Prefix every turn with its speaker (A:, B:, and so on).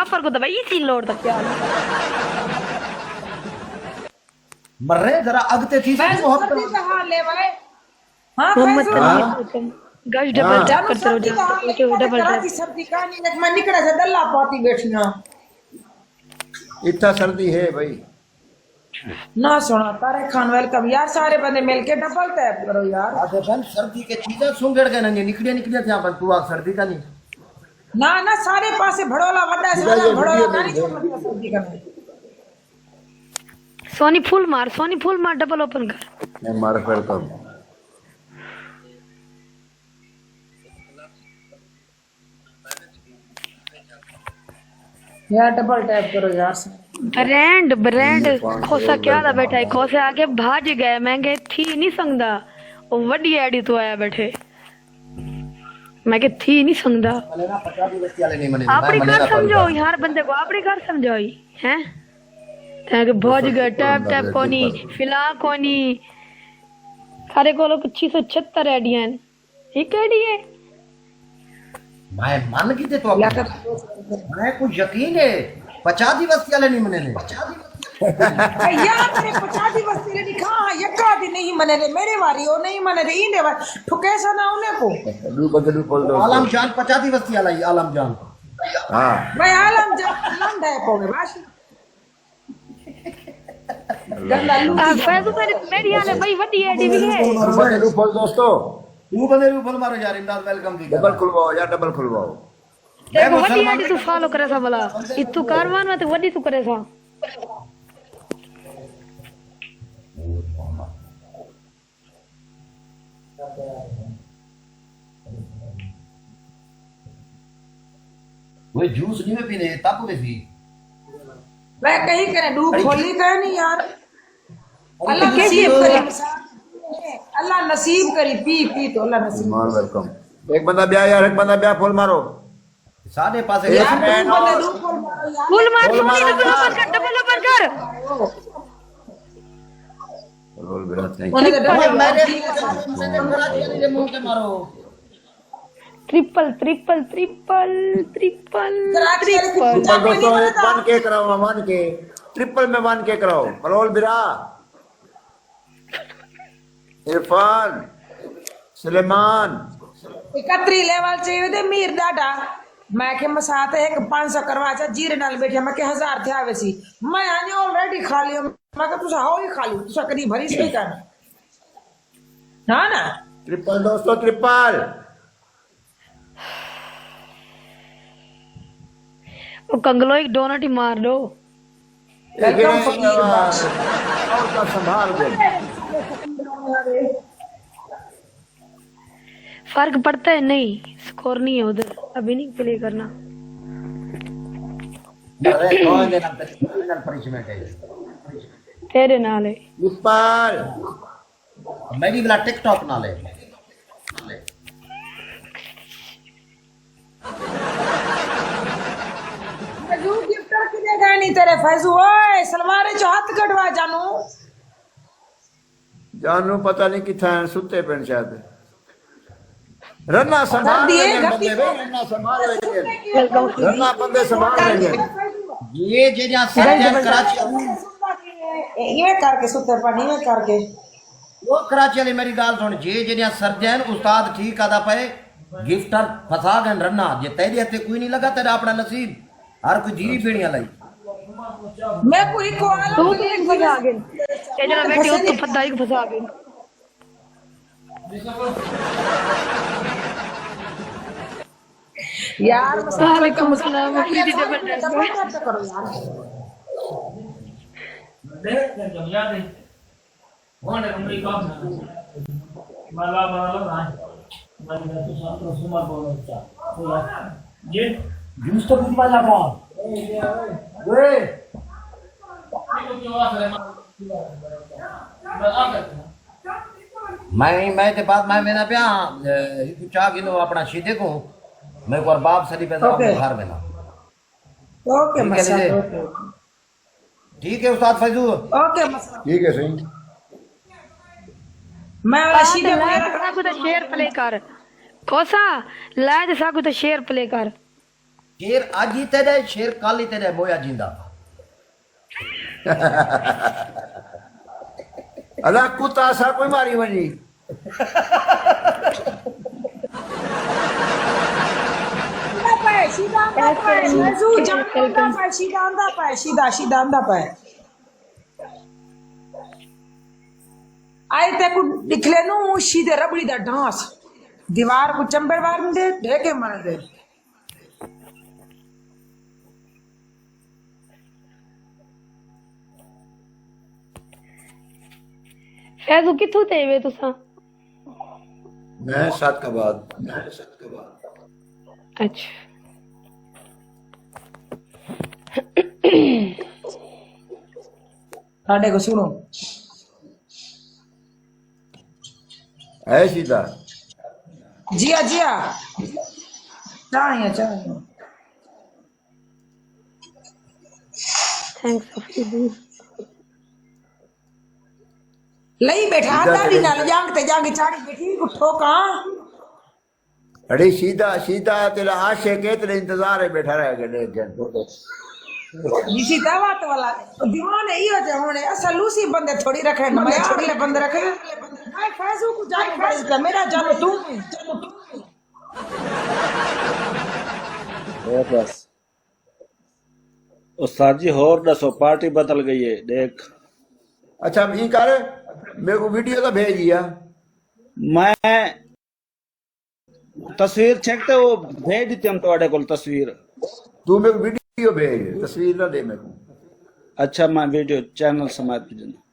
A: पर को दबाई इसी लोड तक क्या
B: मर रहे जरा अगते थी
C: मैं सर्दी का हाल ले भाई। हाँ
A: मोहम्मद गश डबल टैप करते रहो डबल टैप
C: सर्दी का नहीं मैं निकला से दल्ला पाती बैठी ना
D: इतना सर्दी है भाई
C: ना सुना तारे खान वेलकम यार सारे बंदे मिलके डबल टैप करो यार।
B: आधे बन सर्दी के चीजें सुंगड़ के नहीं निकलिया थे अपन तू आग सर्दी का नहीं
C: ना ना सारे पासे भड़ोला वड्डा सारा भड़ोला नहीं छोड़ सर्दी का नहीं।
A: सोनी फुल मार डबल ओपन कर
D: मैं मार करता हूँ
C: यार डबल टैप करो यार।
A: ब्रांड खोसा क्या था बैठा है खोसे आगे भाज गए महंगे थी नहीं संगदा वो वड्डी एडी तो आया बैठे मैं के थी नहीं संगदा अपनी घर समझो यार बंदे को अपनी घर समझो हैं ताकि भोज गए टैप टैप कोनी फिला कोनी खारे को लोग 676 एडियन ठीक एडी है
B: मैं मान की थे तो मैं कुछ यकीन है 50 दिवस वाले नहीं मने
C: यार मेरे 50 दिवस तेरे दिखा यक्का दिन नहीं मने रे मेरे वारी ओ नहीं मने रे इने वार ठुके सा ना उने को
D: डू बोल दो
B: आलम जान 50 दिवस वाला ही आलम जान
D: हां
C: मैं आलम जान लंडा है पोगे बाशी
A: फैजू मेरी हाले भाई वड्डी एडी भी है
D: डू बोल दोस्तों
B: तू बंदे रू बोल मारो यार इमदाद वेलकम दी
D: डबल खुलवाओ यार डबल खुलवाओ
A: एक वड्डी एडी तू फॉलो करे सा भला इतु कारवान में तो वड्डी तू करे सा
B: वो जूस नहीं में पीने तब में भी
C: मैं कहीं करे डू खोली करे नहीं यार अल्लाह नसीब करे अल्लाह नसीब करी पी तो अल्लाह नसीब
D: मार वेलकम एक बंदा ब्याह यार एक बंदा ब्याह फुल मारो
B: साढ़े पास
C: यार
A: फुल मार डबल ओपन कर
D: रोल बिरात नहीं
B: मेरे मुंह के मारो
A: ट्रिपल
D: दोस्तों एक वन के कराओ वन के ट्रिपल में वन के कराओ रोल बिरा इरफान सुलेमान
C: 31 लेवल चाहिए थे मीर डाटा मैं के मसात एक 500 करवा चा जीरे नाल बैठे मैं के 1000 थे आवे सी मैं आने ऑलरेडी खा लियो मैं के तुसा हो ही खा लियो तुसा करी भरी सही कर ना ना
D: ट्रिपल दोस्तों ट्रिपल
A: वो कंगलो एक डोनट ही मार दो
D: और का संभाल दे
A: फर्क पड़ता है नहीं स्कोर नहीं है उधर अभी नहीं प्ले करना
B: अरे कौन देना पनिशमेंट है
A: तेरे नाले
D: ट्रिपल
B: मेरी वाला टिकटॉक नाले
C: फैजू गिफ्टर की देगा नहीं तेरे फैजू ओए सलवार जो हाथ कटवा
D: जानू पता नहीं किथा है सुते पेन शायद रन्ना संभाल लेंगे रन्ना संभाल लेंगे रन्ना बंदे संभाल लेंगे
B: ये जे सर्जन कराची
C: ये करके सुते पानी में करके
B: वो कराची वाली मेरी गाल सुन जे सर्जन उस्ताद ठीक आदा पे गिफ्टर फसा गए रन्ना जे तेरे हथे कोई नहीं लगा तेरा अपना नसीब हर कोई जीवी पीणिया लाई
C: मैं कोई को
A: तू तो एक फंसा गए ये जरा बैठे हो तो फदाई को फंसा गए
C: यार
A: वालेकुम अस्सलाम प्रीति डबल
C: करो यार
E: देख जम याद है कौन है कमरी का माला ना मैं तो साथ तो सुमर बोलता ये
B: जूस तो कुछ वाला कौन वे मैं ते बाद मैं मेरा प्या चाह गिनो अपना सीधे को मैं को बाप सदी पे घर में ना
C: ओके मसा
B: ठीक है उस्ताद फैजू
C: ओके मसा
D: ठीक है सही
C: मैं वाला सीधे
A: साकू तो शेयर प्ले कर कोसा लाज साकू तो शेयर प्ले कर
B: शेर अज ही तेरे शेर कल ही तेरे बोया जिंदा
D: अला कुत्ता सा कोई मारी वनी
C: आए ते को दिखले नु सीधे रबड़ी दा डांस दीवार को चंबर वार दे ढेके मार दे
A: फैजू किथों ते वे तुसा
D: मैं सात का बाद
A: अच्छा
C: साडे को सुनो
D: है सीधा
C: जिया जिया चाहिए चाहिए
A: थैंक्स अफीदी
C: लई बैठा दादी नाल जांग ते जांग चाड़ी बैठी उठो का
D: अरे सीधा सीधा तेरा आशे के तेरे इंतजार है बैठा रह गए
C: इसी दावत वाला दीवाने इयो जे होने असल लूसी बंदे थोड़ी रखे मैं अगले बंदे रखे हाय फैजू को जान पड़े का मेरा जानो तू
F: बस उस्ताद जी होर दसो पार्टी बदल गई है देख
D: अच्छा भी कर मेरे को वीडियो तो भेज दिया
F: मैं तस्वीर छेकते वो भेज दी हम तुम्हारे को तस्वीर
D: तू मेरे को वीडियो भेज तस्वीर ना दे मेरे को
F: अच्छा मैं वीडियो चैनल समाज पे